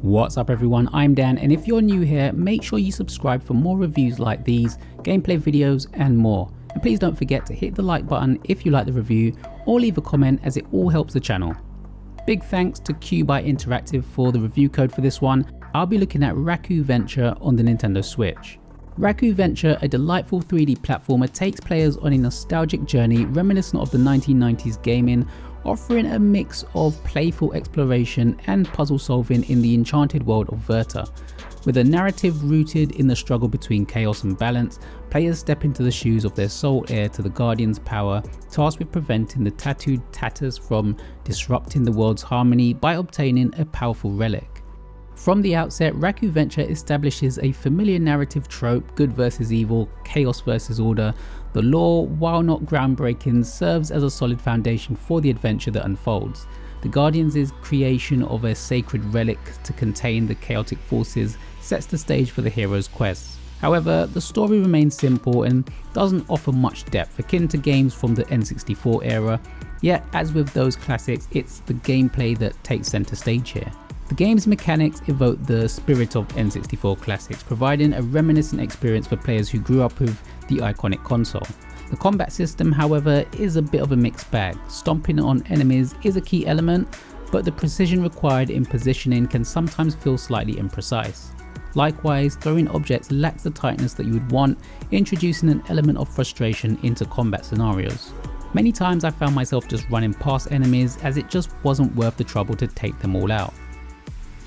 What's up everyone, I'm Dan, and if you're new here, make sure you subscribe for more reviews like these, gameplay videos and more. And please don't forget to hit the like button if you like the review, or leave a comment as it all helps the channel. Big thanks to Q-Byte Interactive for the review code for this one. I'll be looking at Raccoo Venture on the Nintendo Switch. Raccoo Venture, a delightful 3D platformer, takes players on a nostalgic journey reminiscent of the 1990s gaming, offering a mix of playful exploration and puzzle solving in the enchanted world of Verta. With a narrative rooted in the struggle between chaos and balance, players step into the shoes of their sole heir to the Guardian's power, tasked with preventing the tattooed tatters from disrupting the world's harmony by obtaining a powerful relic. From the outset, Raccoo Venture establishes a familiar narrative trope: good versus evil, chaos versus order. The lore, while not groundbreaking, serves as a solid foundation for the adventure that unfolds. The Guardians' creation of a sacred relic to contain the chaotic forces sets the stage for the hero's quests. However, the story remains simple and doesn't offer much depth, akin to games from the N64 era, yet as with those classics, it's the gameplay that takes center stage here. The game's mechanics evoke the spirit of N64 classics, providing a reminiscent experience for players who grew up with the iconic console. The combat system, however, is a bit of a mixed bag. Stomping on enemies is a key element, but the precision required in positioning can sometimes feel slightly imprecise. Likewise, throwing objects lacks the tightness that you would want, introducing an element of frustration into combat scenarios. Many times I found myself just running past enemies as it just wasn't worth the trouble to take them all out.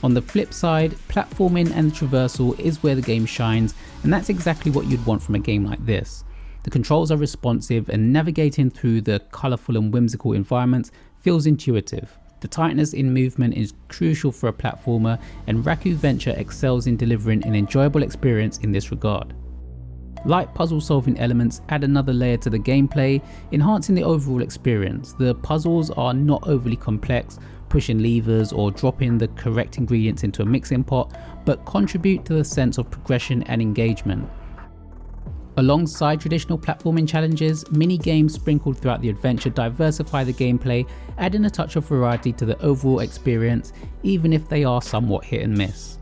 On the flip side, platforming and traversal is where the game shines, and that's exactly what you'd want from a game like this. The controls are responsive, and navigating through the colourful and whimsical environments feels intuitive. The tightness in movement is crucial for a platformer, and Raccoo Venture excels in delivering an enjoyable experience in this regard. Light puzzle solving elements add another layer to the gameplay, enhancing the overall experience. The puzzles are not overly complex, pushing levers or dropping the correct ingredients into a mixing pot, but contribute to the sense of progression and engagement. Alongside traditional platforming challenges, mini-games sprinkled throughout the adventure diversify the gameplay, adding a touch of variety to the overall experience, even if they are somewhat hit and miss.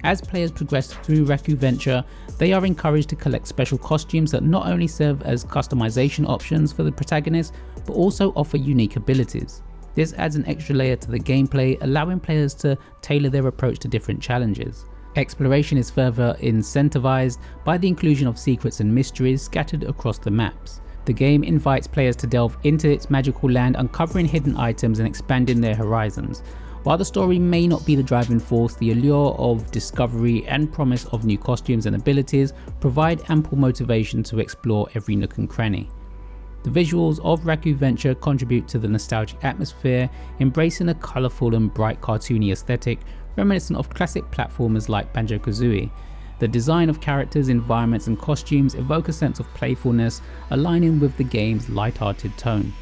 As players progress through Raccoo Venture, they are encouraged to collect special costumes that not only serve as customization options for the protagonist, but also offer unique abilities. This adds an extra layer to the gameplay, allowing players to tailor their approach to different challenges. Exploration is further incentivized by the inclusion of secrets and mysteries scattered across the maps. The game invites players to delve into its magical land, uncovering hidden items and expanding their horizons. While the story may not be the driving force, the allure of discovery and promise of new costumes and abilities provide ample motivation to explore every nook and cranny. The visuals of Raccoo Venture contribute to the nostalgic atmosphere, embracing a colourful and bright cartoony aesthetic reminiscent of classic platformers like Banjo-Kazooie. The design of characters, environments and costumes evoke a sense of playfulness, aligning with the game's light-hearted tone.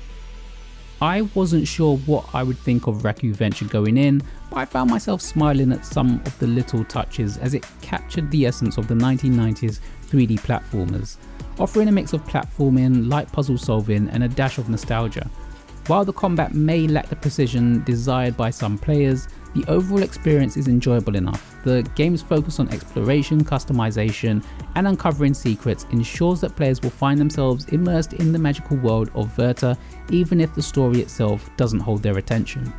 I wasn't sure what I would think of Raccoo Venture going in, but I found myself smiling at some of the little touches as it captured the essence of the 1990s 3D platformers, offering a mix of platforming, light puzzle solving and a dash of nostalgia. While the combat may lack the precision desired by some players, the overall experience is enjoyable enough. The game's focus on exploration, customization and uncovering secrets ensures that players will find themselves immersed in the magical world of Verta, even if the story itself doesn't hold their attention.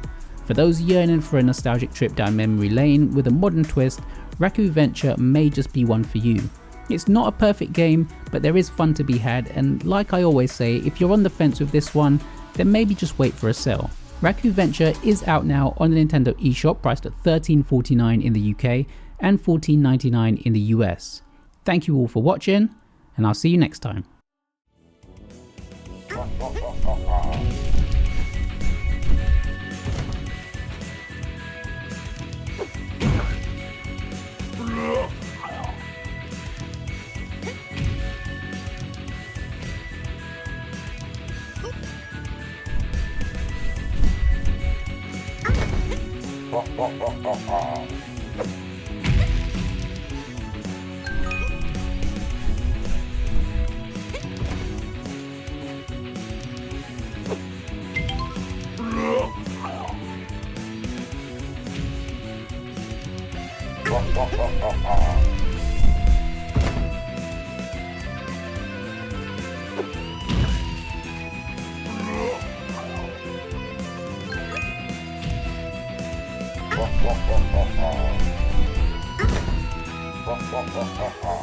For those yearning for a nostalgic trip down memory lane with a modern twist, Raccoo Venture may just be one for you. It's not a perfect game, but there is fun to be had, and like I always say, if you're on the fence with this one, then maybe just wait for a sale. Raccoo Venture is out now on the Nintendo eShop, priced at $13.49 in the UK and $14.99 in the US. Thank you all for watching, and I'll see you next time. Ha ha ha ha.